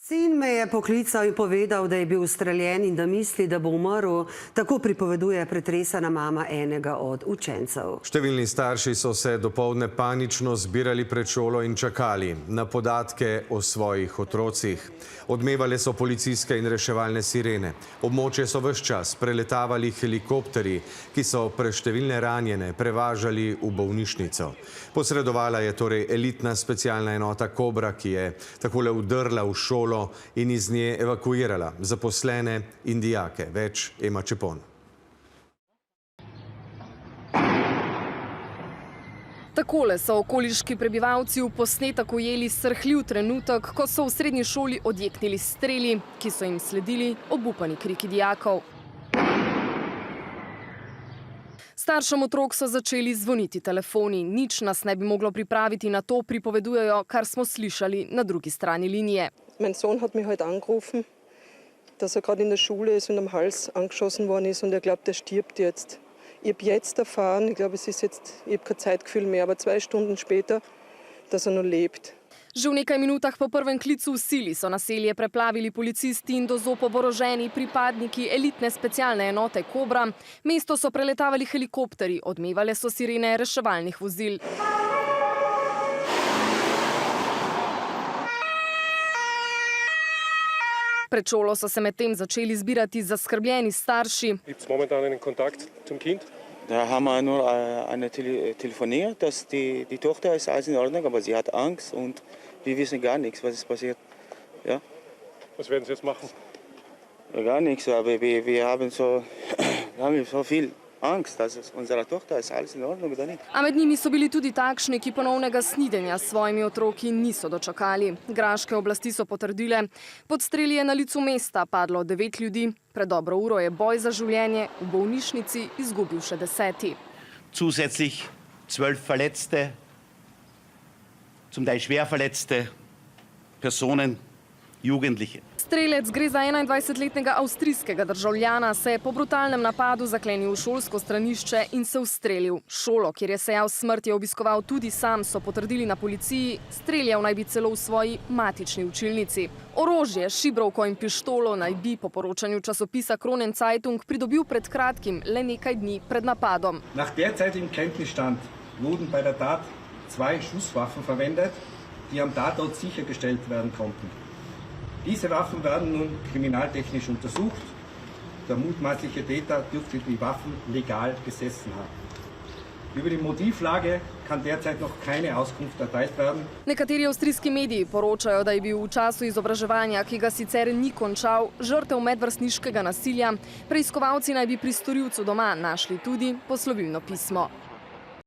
Sin me je poklical in povedal, da je bil ustreljen in da misli, da bo umrl, tako pripoveduje pretresena mama enega od učencev. Številni starši so se dopoldne panično zbirali pred šolo in čakali na podatke o svojih otrocih. Odmevale so policijske in reševalne sirene. Območje so ves čas preletavali helikopterji, ki so preštevilne ranjene prevažali v bolnišnico. Posredovala je torej elitna specialna enota Kobra, ki je takole vdrla v šolo in iz nje evakuirala zaposlene in dijake. Več Ema Čepon. Takole so okoliški prebivalci v posnetek ujeli srhljiv trenutek, ko so v srednji šoli odjeknili streli, ki so jim sledili obupani kriki dijakov. Staršem otrok so začeli zvoniti telefoni. Nič nas ne bi moglo pripraviti na to, pripovedujejo, kar smo slišali na drugi strani linije. Mein Sohn hat mich heute angerufen, dass gerade in der Schule ist und am Hals angeschossen worden ist und glaubt, stirbt jetzt. Ich habe jetzt erfahren, ich habe kein Zeitgefühl mehr, aber 2 Stunden später, dass noch lebt. Že v nekaj minutah po prvem klicu v sili so naselje preplavili policisti in do zob oboroženi pripadniki elitne specialne enote Kobra. Mesto so preletavali helikopterji, odmevale so sirene reševalnih vozil. Pred šolo so se medtem začeli zbirati zaskrbljeni starši. Gibt's momentan einen Kontakt zum Kind? Da haben wir nur telefoniert, dass die Tochter ist alles in Ordnung, aber sie hat Angst und wir wissen gar nichts, was ist passiert. Ja? Was werden Sie jetzt machen? Ja, gar nichts, aber wir haben so viel Angst, dass unsere Tochter ist alles in Ordnung oder nicht. A med njimi so bili tudi takšni, ki ponovnega snidenja s svojimi otroki niso dočakali. Graške oblasti so potrdile, pod streli je na licu mesta padlo 9 ljudi. Pred dobro uro je boj za življenje v bolnišnici izgubil še 10. Zusätzlich 12 verletzte, zum Teil schwer verletzte Personen, Jugendliche. Strelec, gre za 21-letnega avstrijskega državljana, se je po brutalnem napadu zaklenil v šolsko stranišče in se ustrelil. Šolo, kjer je sejal smrt, je obiskoval tudi sam, so potrdili na policiji. Streljal naj bi celo v svoji matični učilnici. Orožje, šibrovko in pištolo naj bi po poročanju časopisa Kronen Zeitung pridobil pred kratkim, le nekaj dni pred napadom. Nach derzeitigem Kenntnisstand wurden bei der Tat 2 Schusswaffen verwendet, die am Tatort sichergestellt werden konnten. Diese Waffen werden nun kriminaltechnisch untersucht. Der mutmaßliche Täter dürfte die Waffen legal besessen haben. Über die Motivlage kann derzeit noch keine Auskunft erteilt werden. Nekateri avstrijski mediji poročajo, da je bil v času izobraževanja, ki ga sicer ni končal, žrtev medvrstniškega nasilja. Preiskovalci naj bi pri storilcu doma našli tudi poslovilno pismo.